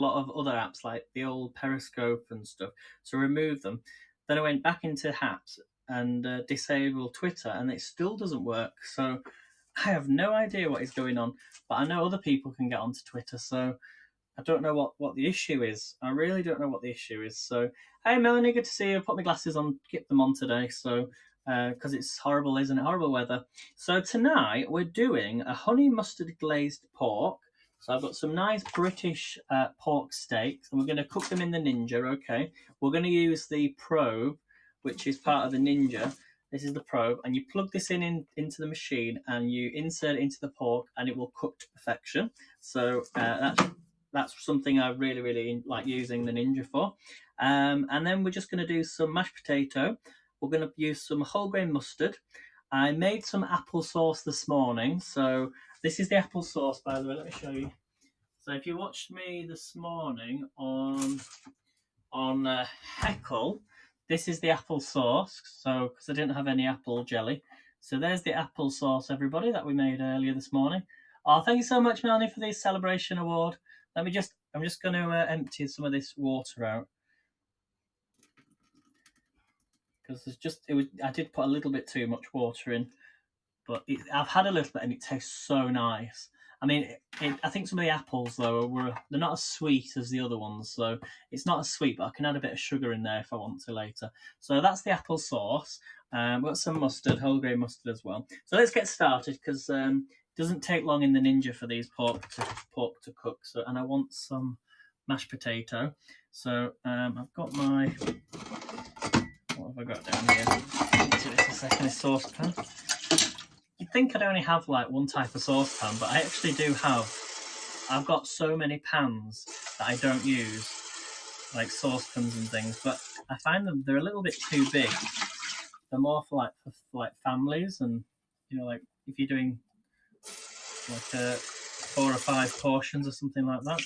a lot of other apps like the old Periscope and stuff to remove them. Then I went back into apps and disabled Twitter, and it still doesn't work. So I have no idea what is going on, but I know other people can get onto Twitter, so I don't know what the issue is. I really don't know what the issue is. So, hey Melanie, good to see you. Put my glasses on, keep them on today. So, because it's horrible, isn't it? Horrible weather. So tonight we're doing a honey mustard glazed pork. So I've got some nice British pork steaks, and we're going to cook them in the Ninja. Okay, we're going to use the probe, which is part of the Ninja. This is the probe, and you plug this into the machine, and you insert it into the pork, and it will cook to perfection. So that's something I really like using the Ninja for. And then we're just going to do some mashed potato. We're going to use some whole grain mustard. I made some applesauce this morning. So this is the applesauce, by the way. Let me show you. So if you watched me this morning on Heckle, this is the applesauce. So because I didn't have any apple jelly. So there's the applesauce, everybody, that we made earlier this morning. Oh, thank you so much, Melanie, for the celebration award. I'm just going to empty some of this water out because I did put a little bit too much water in, but I've had a little bit and it tastes so nice. I mean, I think some of the apples though they're not as sweet as the other ones, so it's not as sweet, but I can add a bit of sugar in there if I want to later. So that's the apple sauce. We've got some mustard, whole grain mustard as well. So let's get started because it doesn't take long in the Ninja for these pork to cook. So, and I want some mashed potato. So I've got my, what have I got down here? Into this a second, a saucepan. You'd think I'd only have like one type of saucepan, but I actually do have. I've got so many pans that I don't use, like saucepans and things. But I find they're a little bit too big. They're more for families, and like if you're doing like 4 or 5 portions or something like that.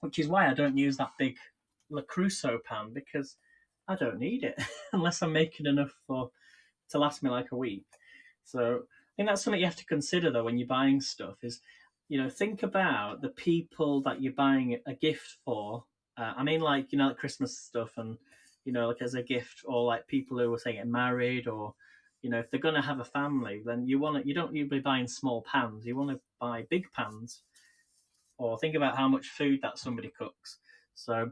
Which is why I don't use that big Le Creuset pan, because I don't need it unless I'm making enough to last me like a week. So I think that's something you have to consider though when you're buying stuff is, think about the people that you're buying a gift for. I mean, like Christmas stuff, and like as a gift, or like people who are saying get married, or if they're going to have a family, then you don't be buying small pans. You want to buy big pans, or think about how much food that somebody cooks. So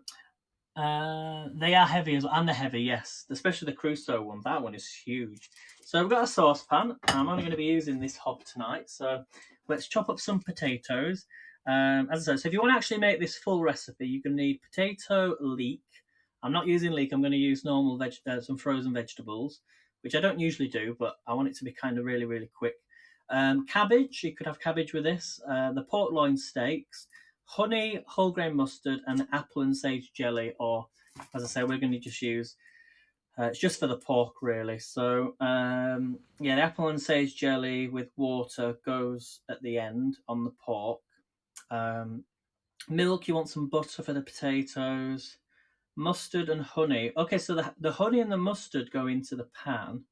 they are heavy as well, and they're heavy, yes, especially the Crusoe one. That one is huge. So I've got a saucepan. I'm only going to be using this hob tonight. So let's chop up some potatoes. As I said, so if you want to actually make this full recipe, you're going to need potato leek. I'm not using leek. I'm going to use normal some frozen vegetables, which I don't usually do, but I want it to be kind of really quick. Cabbage, you could have cabbage with this. The pork loin steaks, honey, whole grain mustard, and apple and sage jelly. Or, as I say, we're going to just use. It's just for the pork, really. So, the apple and sage jelly with water goes at the end on the pork. Milk, you want some butter for the potatoes. Mustard and honey. Okay, so the honey and the mustard go into the pan.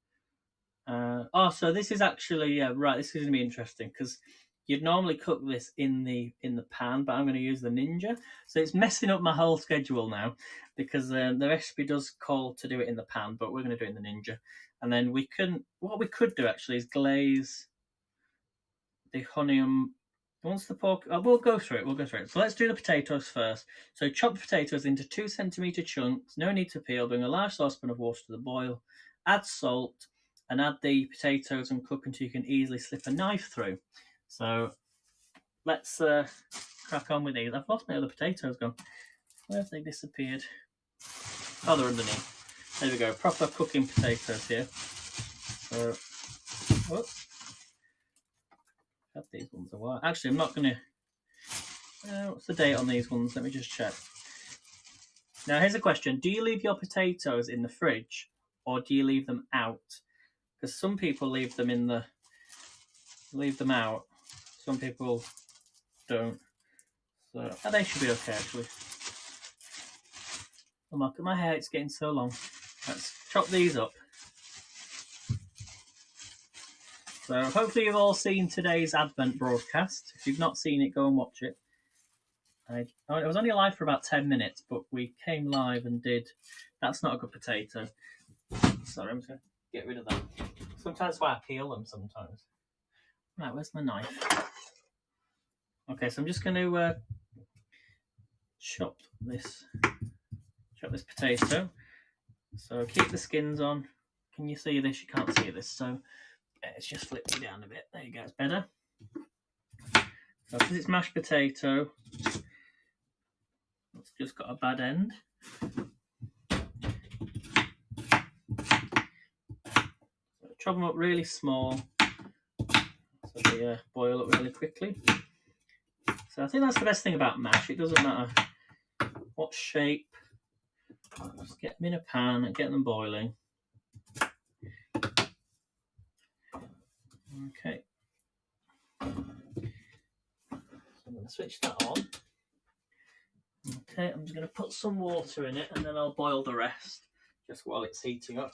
So this is actually right. This is going to be interesting because you'd normally cook this in the pan, but I'm going to use the Ninja. So it's messing up my whole schedule now because the recipe does call to do it in the pan, but we're going to do it in the Ninja. And then what we could do actually is glaze the honey and once the pork. We'll go through it. So let's do the potatoes first. So chop the potatoes into 2 centimeter chunks. No need to peel. Bring a large saucepan of water to the boil. Add salt. And add the potatoes and cook until you can easily slip a knife through. So let's crack on with these. I've lost my other potatoes gone. Where have they disappeared? Oh, they're underneath. There we go. Proper cooking potatoes here. So, whoops. I've had these ones a while. Actually, I'm not going to... what's the date on these ones? Let me just check. Now, here's a question. Do you leave your potatoes in the fridge or do you leave them out? Because some people leave them out. Some people don't. So they should be okay actually. Oh my hair, it's getting so long. Let's chop these up. So hopefully you've all seen today's Advent broadcast. If you've not seen it, go and watch it. It was only live for about 10 minutes, but we came live and did. That's not a good potato. Sorry, I'm just going to get rid of that. Sometimes that's why I peel them sometimes. Right, where's my knife? Okay, so I'm just going to chop this potato. So keep the skins on. Can you see this? You can't see this, so let's just flip it down a bit. There you go, it's better. So because it's mashed potato, it's just got a bad end. So chop them up really small so they boil up really quickly. So I think that's the best thing about mash. It doesn't matter what shape. Just get them in a pan and get them boiling. Okay. So I'm going to switch that on. Okay, I'm just going to put some water in it and then I'll boil the rest just while it's heating up.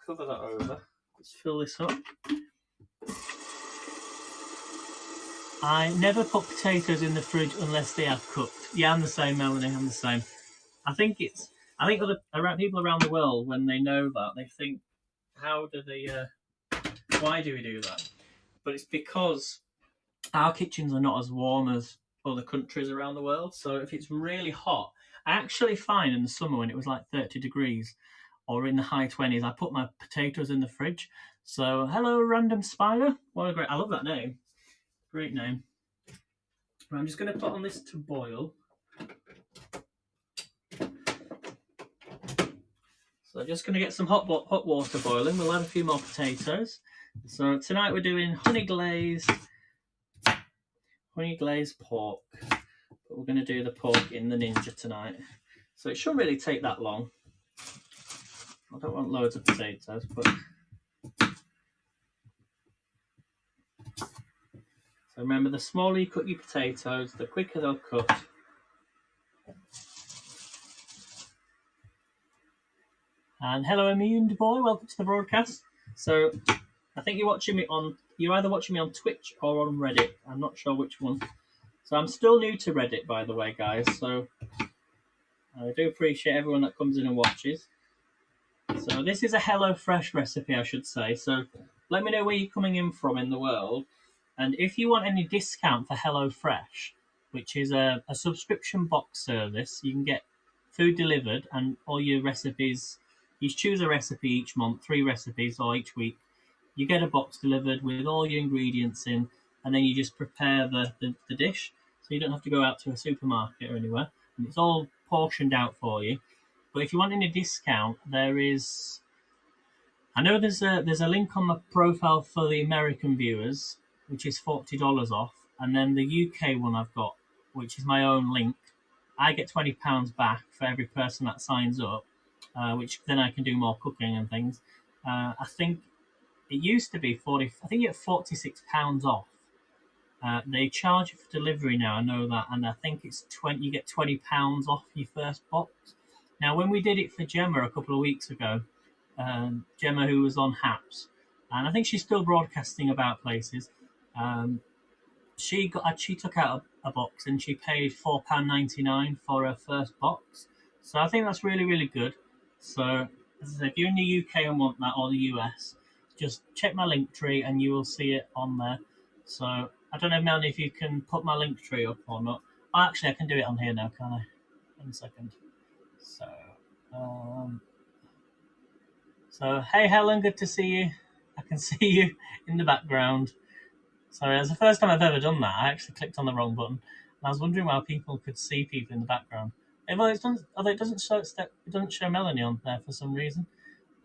Cover that over. Let's fill this up. I never put potatoes in the fridge unless they have cooked. Yeah, I'm the same, Melanie. I'm the same. I think other people around the world, when they know that, they think, how do they? Why do we do that? But it's because our kitchens are not as warm as other countries around the world. So if it's really hot, I actually find in the summer when it was like 30 degrees or in the high 20s, I put my potatoes in the fridge. So hello, random spider. What a great! I love that name. Great name. I'm just going to put on this to boil. So I'm just going to get some hot water boiling. We'll add a few more potatoes. So tonight we're doing honey glazed pork. But we're going to do the pork in the Ninja tonight. So it shouldn't really take that long. I don't want loads of potatoes, but... So remember, the smaller you cut your potatoes, the quicker they'll cook. And hello, Immune Boy. Welcome to the broadcast. So I think you're either watching me on Twitch or on Reddit. I'm not sure which one. So I'm still new to Reddit, by the way, guys. So I do appreciate everyone that comes in and watches. So this is a HelloFresh recipe, I should say. So let me know where you're coming in from in the world. And if you want any discount for HelloFresh, which is a subscription box service, you can get food delivered and all your recipes. You choose a recipe each month, 3 recipes, or each week. You get a box delivered with all your ingredients in, and then you just prepare the dish. So you don't have to go out to a supermarket or anywhere. And it's all portioned out for you. But if you want any discount, there is... I know there's a link on my profile for the American viewers, which is $40 off. And then the UK one I've got, which is my own link, I get £20 back for every person that signs up, which then I can do more cooking and things. I think it used to be 40. I think you get £46 off. They charge you for delivery now. I know that, and I think it's 20. You get £20 off your first box. Now, when we did it for Gemma a couple of weeks ago, Gemma, who was on Haps, and I think she's still broadcasting about places. She took out a box and she paid £4.99 for her first box. So I think that's really, really good. So as I said, if you're in the UK and want that, or the US, just check my link tree and you will see it on there. So I don't know, Melanie, if you can put my link tree up or not. Oh, actually, I can do it on here now, can't I? 1 second. So hey Helen, good to see you. I can see you in the background. Sorry, that's the first time I've ever done that. I actually clicked on the wrong button. And I was wondering why people could see people in the background. Well, it doesn't show Melanie on there for some reason.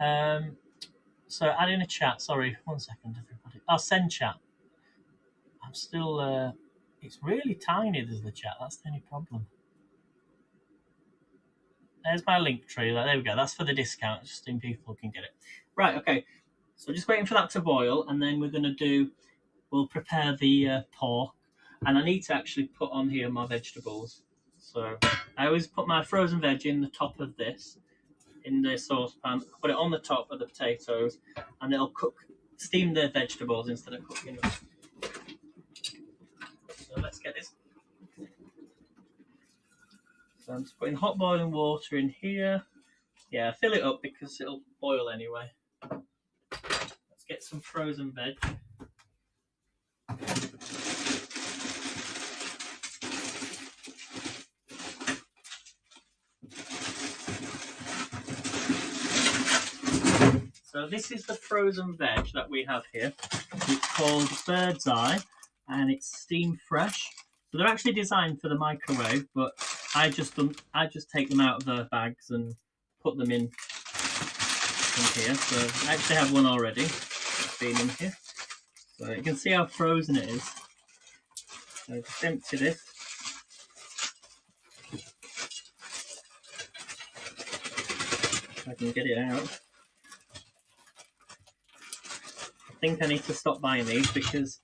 So add in a chat. Sorry, 1 second, everybody. I'll send chat. I'm still. It's really tiny. There's the chat. That's the only problem. There's my link tree. There we go. That's for the discount. Just so people can get it. Right. Okay. So just waiting for that to boil, and then we'll prepare the pork, and I need to actually put on here my vegetables. So I always put my frozen veg in the top of this, in the saucepan, put it on the top of the potatoes, and it'll steam the vegetables instead of cooking them. So let's get this. So I'm just putting hot boiling water in here. Yeah, fill it up because it'll boil anyway. Let's get some frozen veg. So this is the frozen veg that we have here. It's called Bird's Eye, and it's steam fresh. So they're actually designed for the microwave, but I just take them out of the bags and put them in here. So I actually have one already. It's been in here. So you can see how frozen it is. So just empty this. I can get it out. I think I need to stop buying these because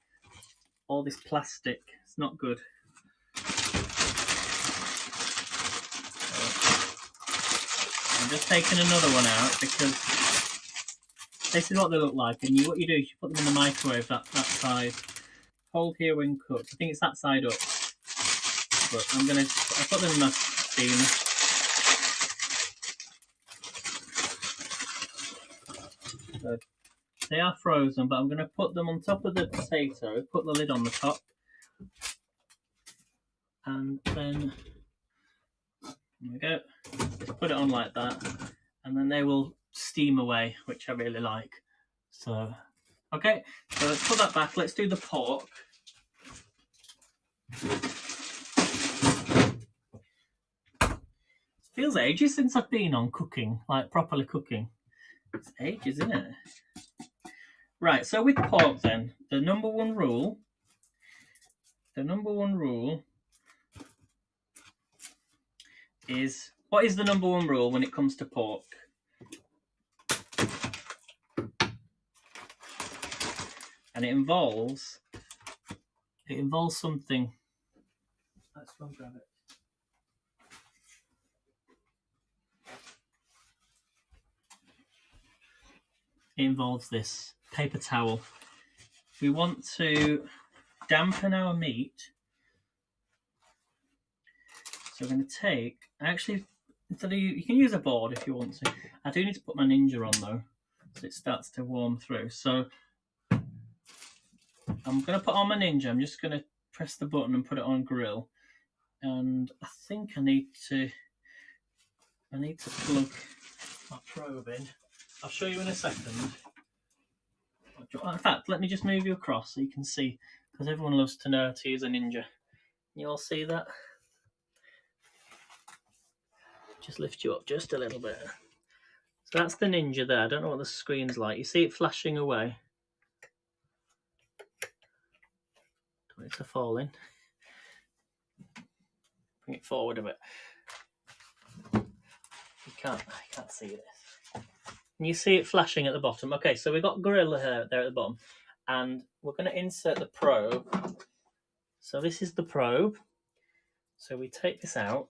all this plastic is not good. I'm just taking another one out because this is what they look like, and what you do is you put them in the microwave that side. Hold here when cooked. I think it's that side up. But I put them in my steamer. So they are frozen, but I'm going to put them on top of the potato, put the lid on the top, and then there we go. Just put it on like that, and then they will steam away, which I really like. So, okay, so let's put that back. Let's do the pork. It feels ages since I've been on cooking, like properly cooking. It's ages, isn't it? Right, so with pork then, the number one rule is, what is the number one rule when it comes to pork? And it involves something. Let's go and grab it. It involves this paper towel. We want to dampen our meat. So we're going to take, actually, instead of you can use a board if you want to. I do need to put my Ninja on though, so it starts to warm through. So I'm going to put on my Ninja. I'm just going to press the button and put it on grill. And I think I need to plug my probe in. I'll show you in a second. In fact, let me just move you across so you can see, because everyone loves to know to use a Ninja. You all see that? Just lift you up just a little bit. So that's the Ninja there. I don't know what the screen's like. You see it flashing away. Don't want it to fall in. Bring it forward a bit. I can't see this. And you see it flashing at the bottom. Okay, so we've got grill there at the bottom, and we're going to insert the probe. So this is the probe. So we take this out.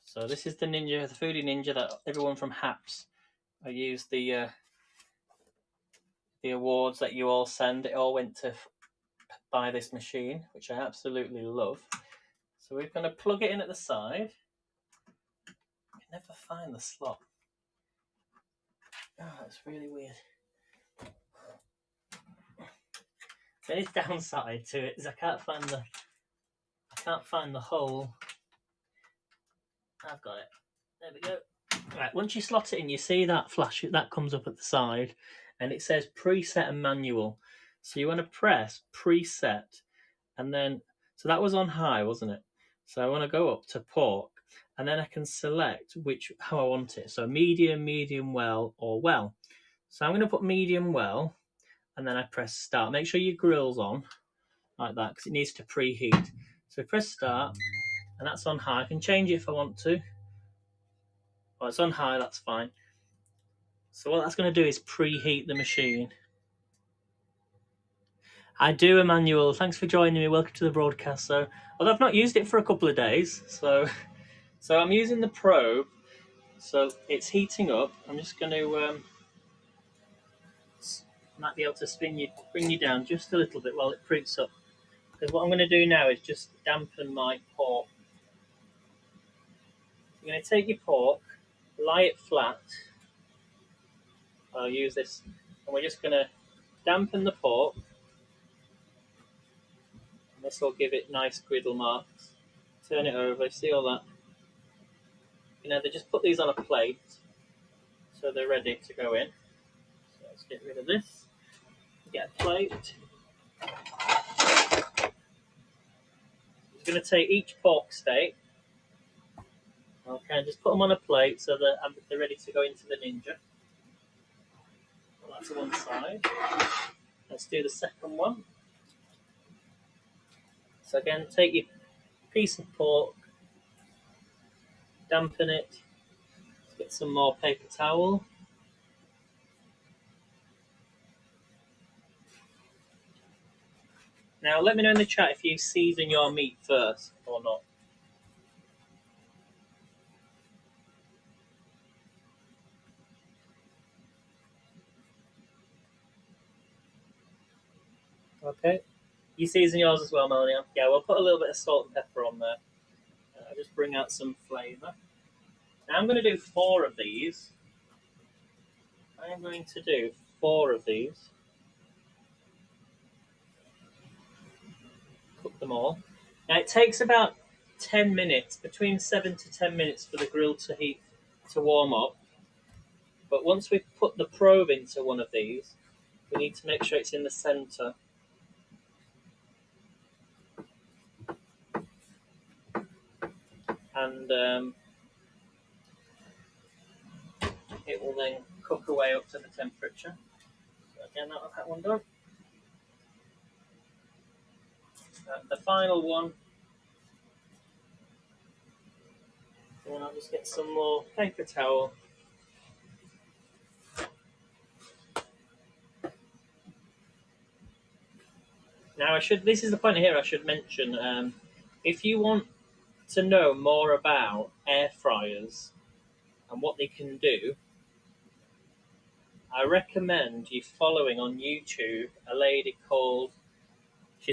So this is the Ninja, the Foodie Ninja that everyone from HAPS. I used the awards that you all send. It all went to buy this machine, which I absolutely love. So we're going to plug it in at the side. I can never find the slot. Oh, that's really weird. The only downside to it is I can't find the hole. I've got it. There we go. Right, once you slot it in, you see that flash that comes up at the side, and it says preset and manual. So you want to press preset, and then, so that was on high, wasn't it? So I want to go up to pork, and then I can select how I want it. So medium, medium well, or well. So I'm going to put medium well, and then I press start. Make sure your grill's on like that, because it needs to preheat. So press start, and that's on high. I can change it if I want to. Well, it's on high, that's fine. So what that's going to do is preheat the machine. I do a manual. Thanks for joining me. Welcome to the broadcast. So, although I've not used it for a couple of days, so I'm using the probe. So it's heating up. I'm just going to might be able to bring you down just a little bit while it preheats up. Because what I'm going to do now is just dampen my pork. You're going to take your pork, lie it flat. I'll use this, and we're just going to dampen the pork. And this will give it nice griddle marks. Turn it over, see all that? You know, they just put these on a plate so they're ready to go in. So let's get rid of this. Get a plate. I'm going to take each pork steak. Okay, just put them on a plate so that they're ready to go into the Ninja. Well, that's one side. Let's do the second one. So again, take your piece of pork, dampen it. Let's get some more paper towel. Now let me know in the chat if you season your meat first or not. Okay. You season yours as well, Melanie? Yeah, we'll put a little bit of salt and pepper on there. Just bring out some flavour. Now I'm going to do 4 of these. I am going to do 4 of these. Cook them all. Now it takes about 10 minutes, between 7 to 10 minutes for the grill to warm up. But once we've put the probe into one of these, we need to make sure it's in the centre. And it will then cook away up to the temperature. So again, that'll have that one done. The final one, and then I'll just get some more paper towel. Now this is the point here I should mention, if you want to know more about air fryers and what they can do, I recommend you following on YouTube a lady called, I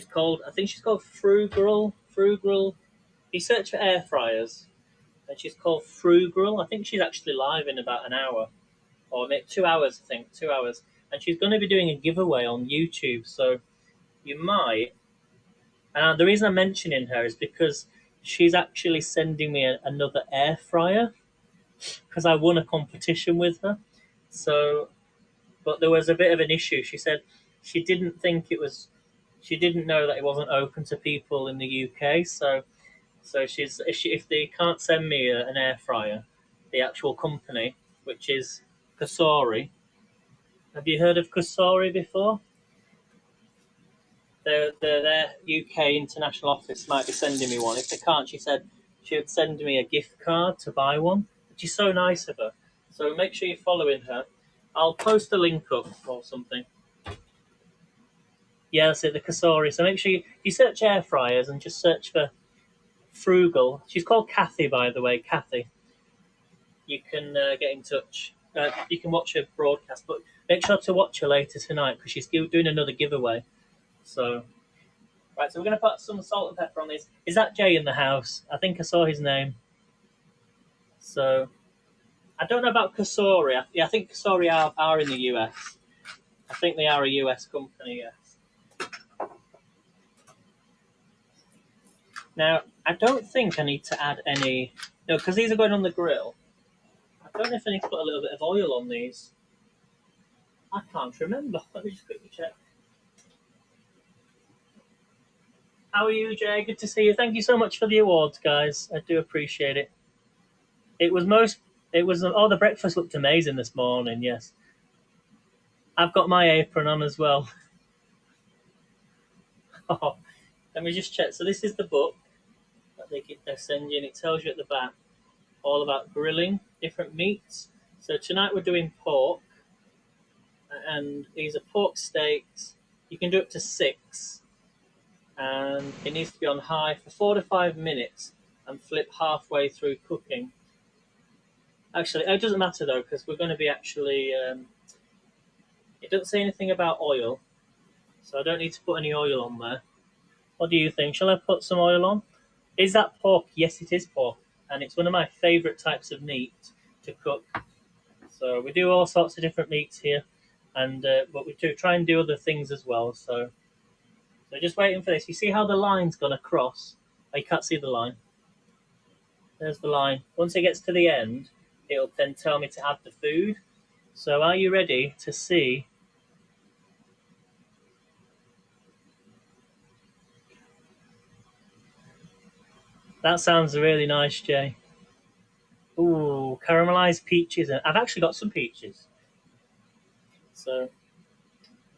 think she's called Frugal. You search for air fryers, and she's called Frugal. I think she's actually live in about an hour, or maybe 2 hours, I think, 2 hours. And she's going to be doing a giveaway on YouTube, so you might. And the reason I'm mentioning her is because she's actually sending me another air fryer, because I won a competition with her. So, but there was a bit of an issue. She said she didn't know that it wasn't open to people in the UK. So if they can't send me an air fryer, the actual company, which is Kasori. Have you heard of Kasori before? Their UK international office might be sending me one. If they can't, she said she would send me a gift card to buy one, which is so nice of her. So make sure you're following her. I'll post a link up or something. Yeah, that's it, the Kasori. So make sure you search air fryers and just search for Frugal. She's called Kathy, by the way, Kathy. You can get in touch. You can watch her broadcast, but make sure to watch her later tonight because she's doing another giveaway. So, right, so we're going to put some salt and pepper on these. Is that Jay in the house? I think I saw his name. So, I don't know about Kasori. I think Kasori are in the US. I think they are a US company, yes. Now, I don't think I need to add any... No, because these are going on the grill. I don't know if I need to put a little bit of oil on these. I can't remember. Let me just quickly check. How are you, Jay? Good to see you. Thank you so much for the awards, guys. I do appreciate it. The breakfast looked amazing this morning, yes. I've got my apron on as well. Oh, let me just check. So this is the book that they're sending. It tells you at the back all about grilling different meats. So tonight we're doing pork, and these are pork steaks. You can do up to 6, and it needs to be on high for 4 to 5 minutes and flip halfway through cooking. Actually, it doesn't matter though, because we're going to be actually... it doesn't say anything about oil, so I don't need to put any oil on there. What do you think? Shall I put some oil on? Is that pork? Yes, it is pork, and it's one of my favourite types of meat to cook. So we do all sorts of different meats here, and but we do try and do other things as well. So just waiting for this. You see how the line's gone across? Oh, you can't see the line. There's the line. Once it gets to the end, it'll then tell me to add the food. So are you ready to see? That sounds really nice, Jay. Ooh, caramelized peaches. I've actually got some peaches. So,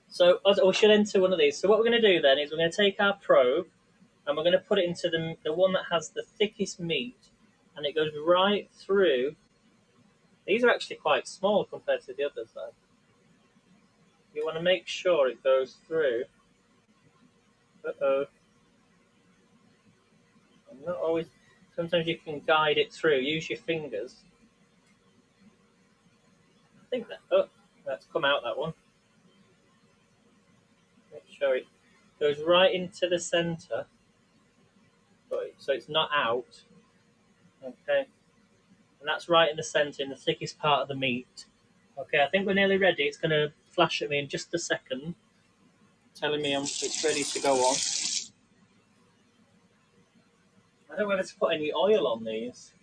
so we should enter one of these. So what we're going to do then is we're going to take our probe and we're going to put it into the one that has the thickest meat, and it goes right through. These are actually quite small compared to the others, though. You want to make sure it goes through. Uh-oh. I'm not always. Sometimes you can guide it through. Use your fingers. I think that. Oh, that's come out, that one. Make sure it goes right into the center, so it's not out. Okay. And that's right in the center, in the thickest part of the meat. Okay, I think we're nearly ready. It's going to flash at me in just a second, telling me it's ready to go on. I don't know whether to put any oil on these.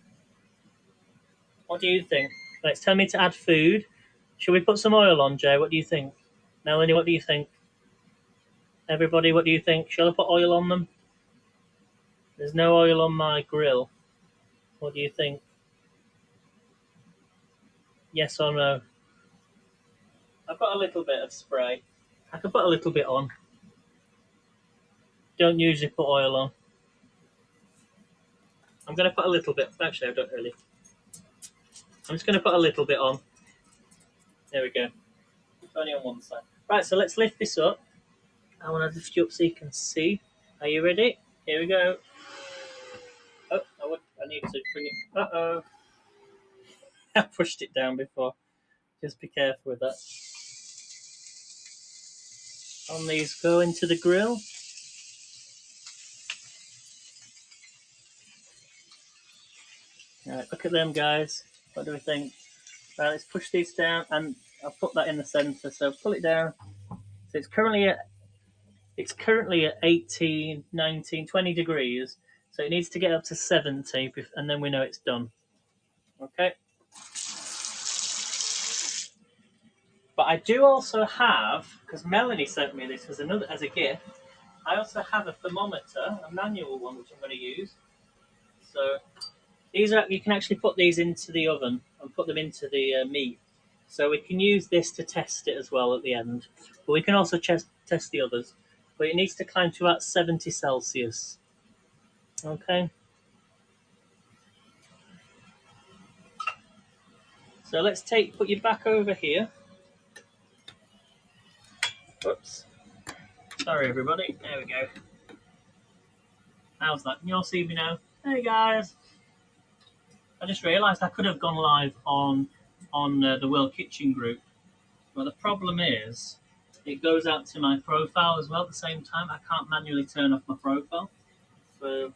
What do you think? It's telling me to add food. Should we put some oil on, Jay? What do you think? Melanie, what do you think? Everybody, what do you think? Shall I put oil on them? There's no oil on my grill. What do you think? Yes or no? I've got a little bit of spray. I could put a little bit on. Don't usually put oil on. I'm going to put a little bit. Actually, I don't really. I'm just going to put a little bit on. There we go. It's only on one side. Right, so let's lift this up. I want to lift you up so you can see. Are you ready? Here we go. Oh, I need to bring it. Uh-oh. I pushed it down before. Just be careful with that. On these go into the grill. Right, look at them, guys. What do we think? Right, let's push these down, and I'll put that in the center. So pull it down. So it's currently at 18, 19, 20 degrees. So it needs to get up to 70, and then we know it's done. Okay. But I do also have, because Melanie sent me this as a gift. I also have a thermometer, a manual one, which I'm going to use. So these are, you can actually put these into the oven and put them into the meat. So we can use this to test it as well at the end. But we can also test the others. But it needs to climb to about 70 Celsius. Okay. So let's put you back over here. Whoops. Sorry, everybody. There we go. How's that? Can you all see me now? Hey, guys. I just realised I could have gone live on the World Kitchen group. But the problem is, it goes out to my profile as well at the same time. I can't manually turn off my profile. So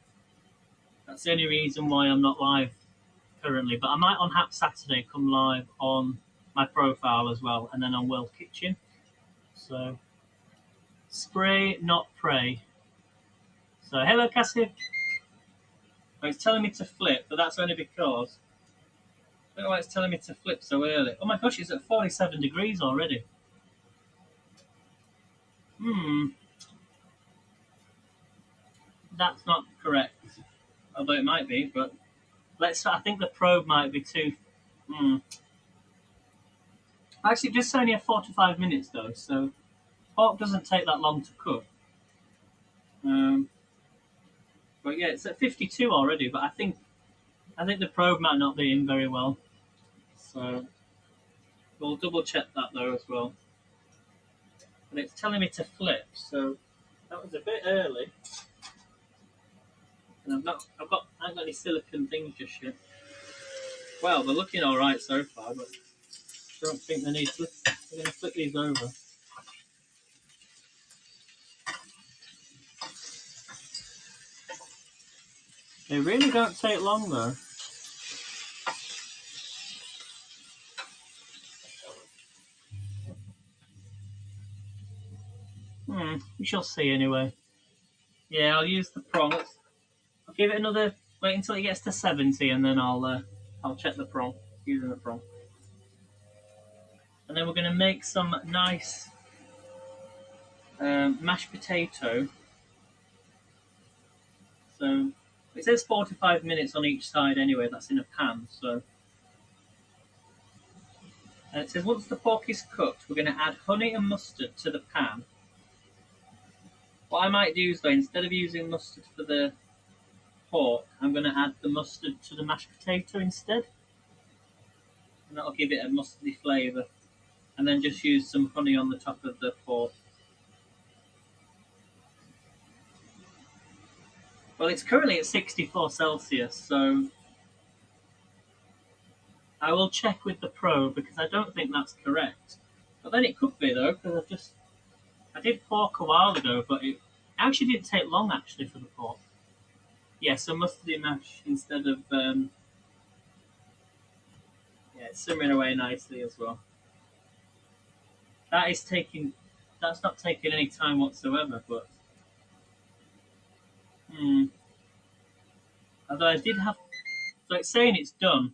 that's the only reason why I'm not live currently. But I might on Hap Saturday come live on my profile as well, and then on World Kitchen. So spray, not pray. So hello, Cassie. Oh, it's telling me to flip, but that's only because I don't know why it's telling me to flip so early. Oh my gosh, it's at 47 degrees already. That's not correct. Although it might be, but I think the probe might be too. Actually, just only 4 to 5 minutes though, so pork doesn't take that long to cook. But yeah, it's at 52 already. But I think the probe might not be in very well, so we'll double check that though as well. But it's telling me to flip, so that was a bit early. And I haven't got any silicone things just yet. Well, they're looking all right so far, but I don't think they need to. We're going to flip these over. They really don't take long though. We shall see anyway. Yeah, I'll use the prong. I'll give it another. Wait until it gets to 70, and then I'll check the prong using the prong. And then we're going to make some nice mashed potato. So it says 45 minutes on each side anyway. That's in a pan. So and it says once the pork is cooked, we're going to add honey and mustard to the pan. What I might do is though, instead of using mustard for the pork, I'm going to add the mustard to the mashed potato instead, and that'll give it a mustardy flavour. And then just use some honey on the top of the pork. Well, it's currently at 64 Celsius, so I will check with the pro because I don't think that's correct. But then it could be though, because I did pork a while ago, but it actually didn't take long actually for the pork. Yeah, so mustardy mash instead of yeah, it's simmering away nicely as well. That's not taking any time whatsoever, but although I did have, so it's saying it's done.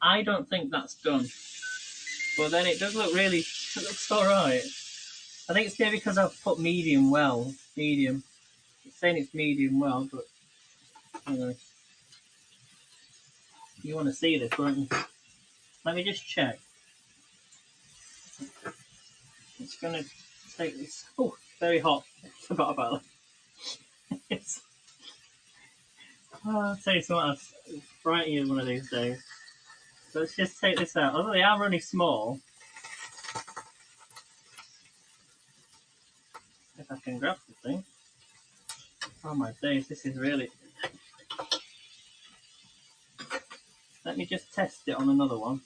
I don't think that's done, but then it does look really, it looks all right. I think it's maybe because I've put medium well, medium. It's saying it's medium well, but anyway. You want to see this, won't you? Let me just check. It's going to take this. Oh, very hot. I forgot about that. I'll tell you something, I'll frighten you one of these days. So let's just take this out. Although they are only small. If I can grab the thing. Oh my days, this is really... Let me just test it on another one.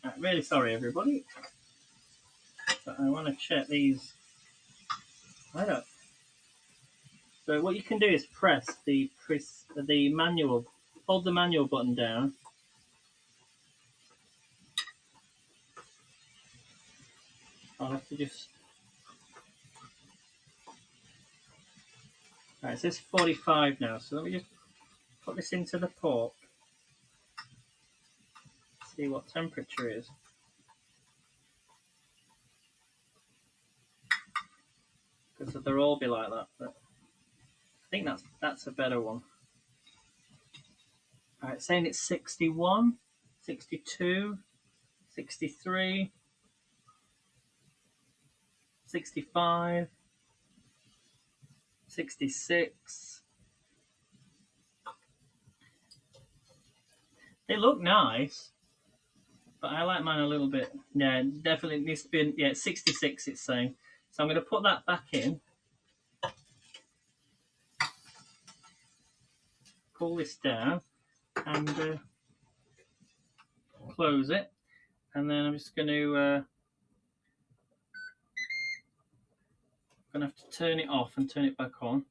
Right, really sorry everybody. But I want to check these. I don't... So what you can do is press the manual, hold the manual button down. I'll have to just... Right, it says 45 now, so let me just put this into the pork. See what temperature it is. Because they'll all be like that, but I think that's a better one. Alright, saying it's 61, 62, 63, 65, 66. They look nice, but I like mine a little bit. Yeah, definitely needs to be, yeah, 66 it's saying. So I'm going to put that back in. Pull this down and close it. And then I'm just going to have to turn it off and turn it back on.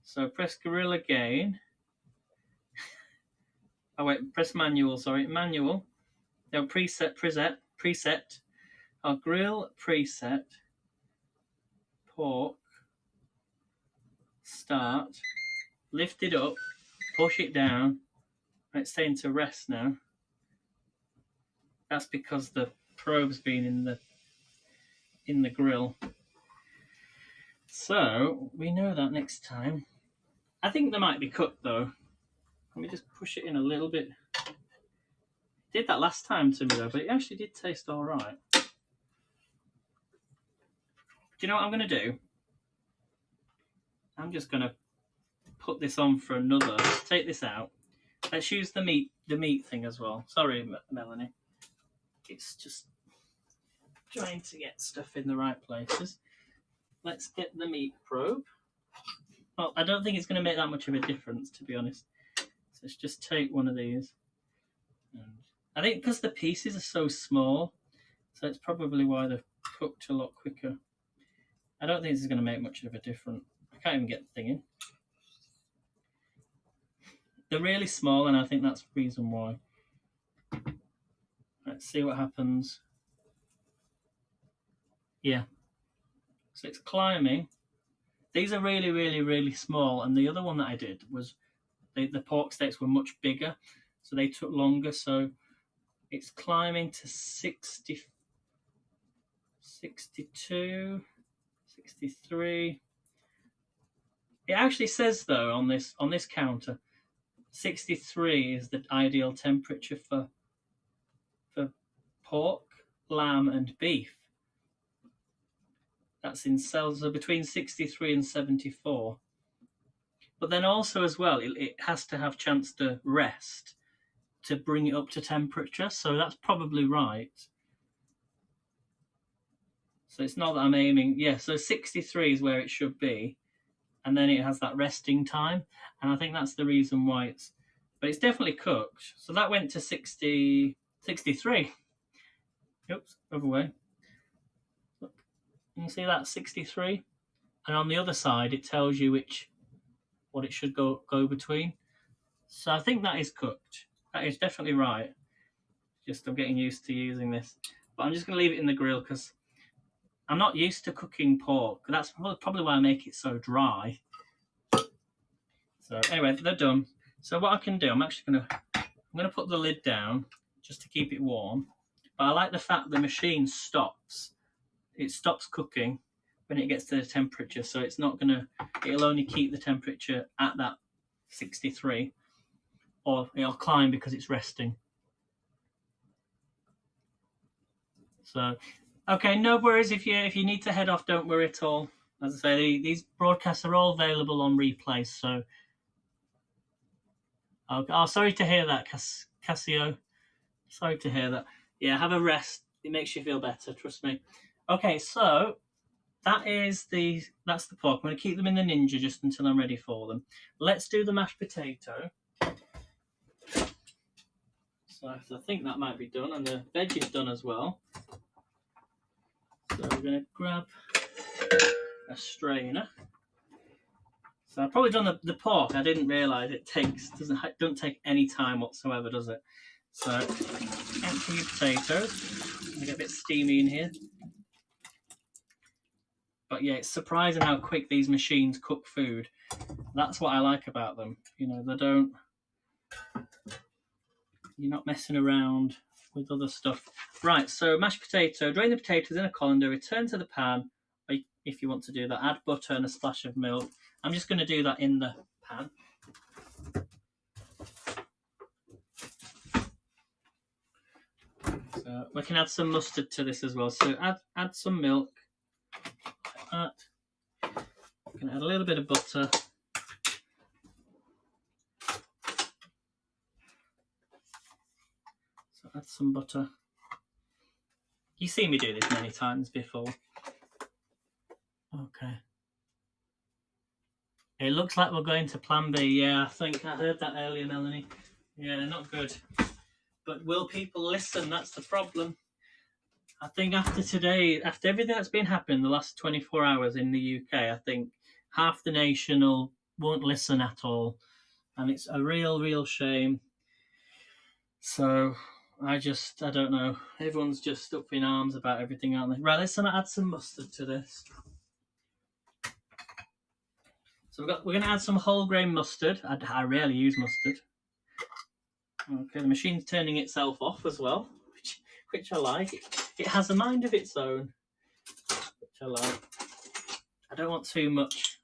So press grill again. Oh wait, press manual, sorry, manual. No, preset. Our grill preset. Pork. Start. Lift it up. Push it down. It's saying to rest now. That's because the probe's been in the grill. So we know that next time. I think they might be cooked though. Let me just push it in a little bit. Did that last time to me though, but it actually did taste all right. Do you know what I'm going to do? I'm just going to put this on for another. Take this out. Let's use the meat thing as well. Sorry, Melanie. It's just trying to get stuff in the right places. Let's get the meat probe. Well, I don't think it's going to make that much of a difference, to be honest. So let's just take one of these. And I think because the pieces are so small, so it's probably why they've cooked a lot quicker. I don't think this is going to make much of a difference. I can't even get the thing in. They're really small, and I think that's the reason why. Let's see what happens. Yeah. So it's climbing. These are really, really, really small, and the other one that I did was the pork steaks were much bigger, so they took longer. So it's climbing to 60, 62, 63. It actually says though on this counter, 63 is the ideal temperature for pork, lamb, and beef. That's in cells of between 63 and 74. But then also as well, it has to have chance to rest to bring it up to temperature. So that's probably right. So it's not that I'm aiming. Yeah, so 63 is where it should be. And then it has that resting time. And I think that's the reason why it's... But it's definitely cooked. So that went to 63. Oops, other way. Look, you can see that 63. And on the other side, it tells you what it should go between. So I think that is cooked. That is definitely right. Just I'm getting used to using this. But I'm just going to leave it in the grill because I'm not used to cooking pork. That's probably why I make it so dry. So anyway, they're done. So what I can do, I'm going to put the lid down just to keep it warm. But I like the fact the machine stops. It stops cooking when it gets to the temperature. So it's not going to, it'll only keep the temperature at that 63. Or it'll climb because it's resting. So, okay, no worries. If you need to head off, don't worry at all. As I say, these broadcasts are all available on replay. So, sorry to hear that, Cassio. Sorry to hear that. Yeah, have a rest. It makes you feel better. Trust me. Okay, so that's the pork. I'm going to keep them in the Ninja just until I'm ready for them. Let's do the mashed potato. So I think that might be done, and the veg is done as well. So we're going to grab a strainer. So I've probably done the pork. I didn't realise it don't take any time whatsoever, does it? So empty your potatoes. Get a bit steamy in here. But yeah, it's surprising how quick these machines cook food. That's what I like about them. You know, you're not messing around with other stuff. Right, so mashed potato, drain the potatoes in a colander, return to the pan, if you want to do that, add butter and a splash of milk. I'm just going to do that in the pan. So we can add some mustard to this as well. So add some milk, like that. I'm going to add a little bit of butter. So add some butter. You've seen me do this many times before. Okay. It looks like we're going to plan B. Yeah, I think I heard that earlier, Melanie. Yeah, not good. But will people listen? That's the problem. I think after today, after everything that's been happening the last 24 hours in the UK, I think half the nation won't listen at all. And it's a real shame. So I don't know. Everyone's just up in arms about everything, aren't they? Right, let's add some mustard to this. So we're going to add some whole grain mustard. I rarely use mustard. Okay, the machine's turning itself off as well, which I like. It has a mind of its own, which I like. I don't want too much.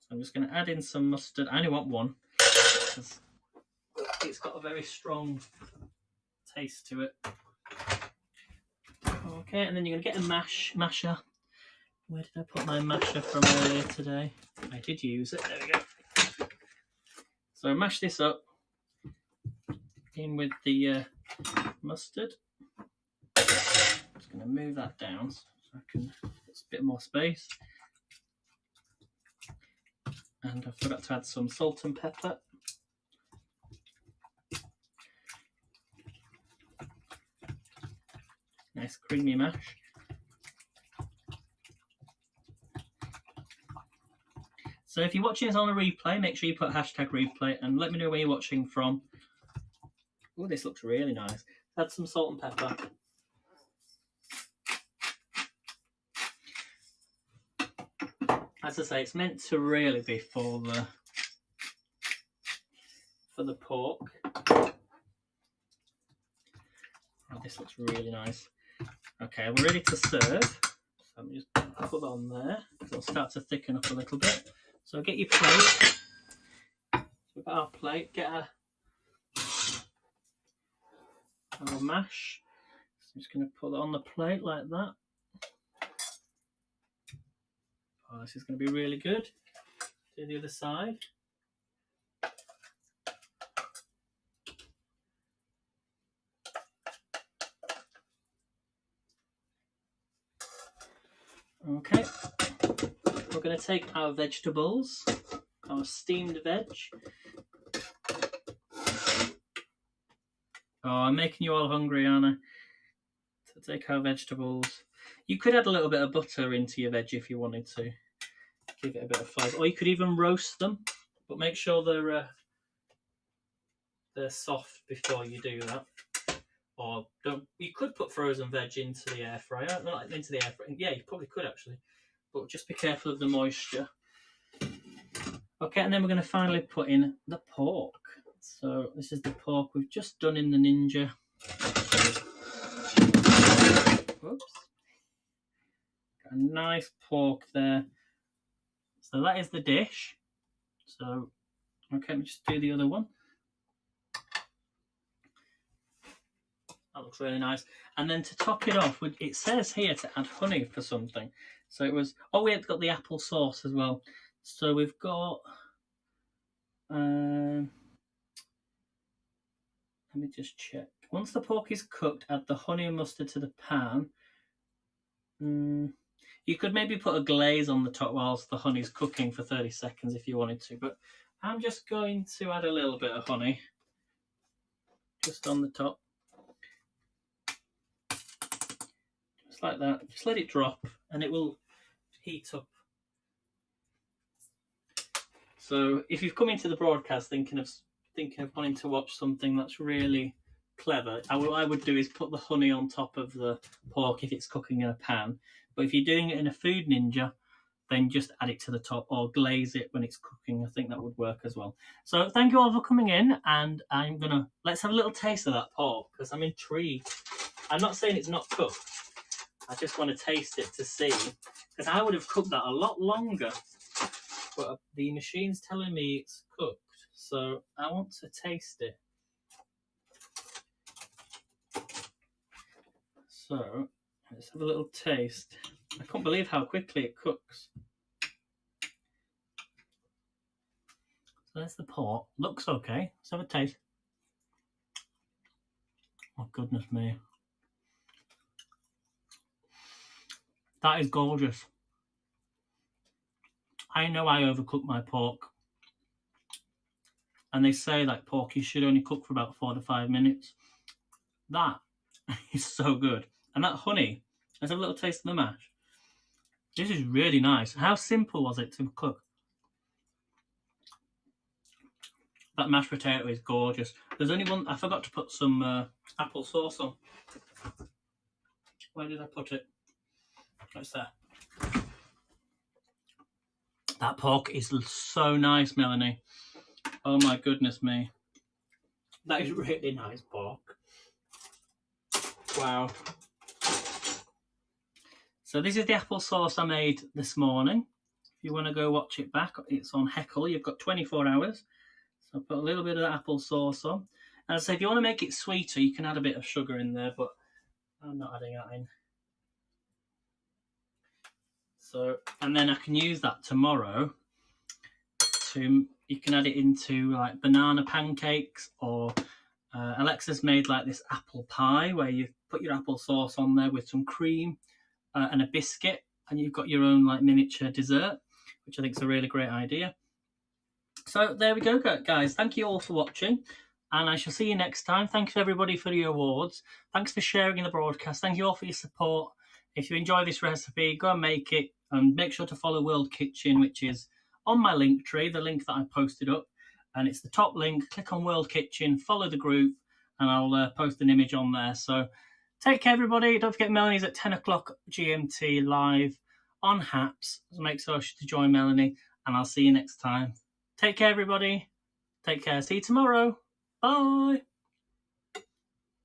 So I'm just going to add in some mustard. I only want one because it's got a very strong taste to it. Okay, and then you're going to get a masher. Where did I put my masher from earlier today? I did use it. There we go. So mash this up in with the mustard. Just going to move that down so I can get a bit more space. And I forgot to add some salt and pepper. Nice creamy mash. So if you're watching this on a replay, make sure you put hashtag replay and let me know where you're watching from. Oh, this looks really nice. Add some salt and pepper. As I say, it's meant to really be for the pork. Oh, this looks really nice. Okay, we're ready to serve. So let me just put that on there. It'll start to thicken up a little bit. So get your plate. So we've got our plate. Get our mash. So I'm just going to put that on the plate like that. Oh, this is going to be really good. Do the other side. Okay. We're going to take our vegetables, our steamed veg. Oh, I'm making you all hungry, Anna. To take our vegetables. You could add a little bit of butter into your veg if you wanted to. Give it a bit of flavour. Or you could even roast them, but make sure they're soft before you do that. Or don't. You could put frozen veg into the air fryer. Not into the air fryer. Yeah, you probably could actually. But just be careful of the moisture. Okay, and then we're going to finally put in the pork. So this is the pork we've just done in the Ninja. Whoops. Got a nice pork there. So that is the dish. So, okay, let me just do the other one. That looks really nice. And then to top it off, it says here to add honey for something. So it was, oh, we've got the apple sauce as well. So we've got, let me just check. Once the pork is cooked, add the honey and mustard to the pan. You could maybe put a glaze on the top whilst the honey's cooking for 30 seconds if you wanted to. But I'm just going to add a little bit of honey. Just on the top. Just like that. Just let it drop and it will heat up. So if you've come into the broadcast thinking of wanting to watch something that's really clever, what I would do is put the honey on top of the pork if it's cooking in a pan. But if you're doing it in a Food Ninja, then just add it to the top or glaze it when it's cooking. I think that would work as well. So thank you all for coming in, and let's have a little taste of that pork because I'm intrigued. I'm not saying it's not cooked. I just want to taste it to see, because I would have cooked that a lot longer, but the machine's telling me it's cooked, so I want to taste it. So let's have a little taste. I can't believe how quickly it cooks. So there's the pork. Looks okay. Let's have a taste. Oh, goodness me. That is gorgeous. I know I overcook my pork. And they say that pork you should only cook for about 4 to 5 minutes. That is so good. And that honey, let's have a little taste of the mash. This is really nice. How simple was it to cook? That mashed potato is gorgeous. There's only one, I forgot to put some apple sauce on. Where did I put it? It's there. That pork is so nice, Melanie. Oh my goodness me. That is really nice pork. Wow. So this is the apple sauce I made this morning. If you want to go watch it back, it's on Heckle. You've got 24 hours. So put a little bit of the apple sauce on. And so if you want to make it sweeter, you can add a bit of sugar in there, but I'm not adding that in. So, and then I can use that tomorrow you can add it into like banana pancakes, or Alexa's made like this apple pie where you put your apple sauce on there with some cream and a biscuit, and you've got your own like miniature dessert, which I think is a really great idea. So there we go, guys. Thank you all for watching, and I shall see you next time. Thanks everybody for the awards. Thanks for sharing the broadcast. Thank you all for your support. If you enjoy this recipe, go and make it, and make sure to follow World Kitchen, which is on my link tree, the link that I posted up, and it's the top link. Click on World Kitchen, follow the group, and I'll post an image on there. So take care, everybody. Don't forget Melanie's at 10 o'clock GMT live on Haps. So make sure to join Melanie, and I'll see you next time. Take care, everybody. Take care. See you tomorrow. Bye.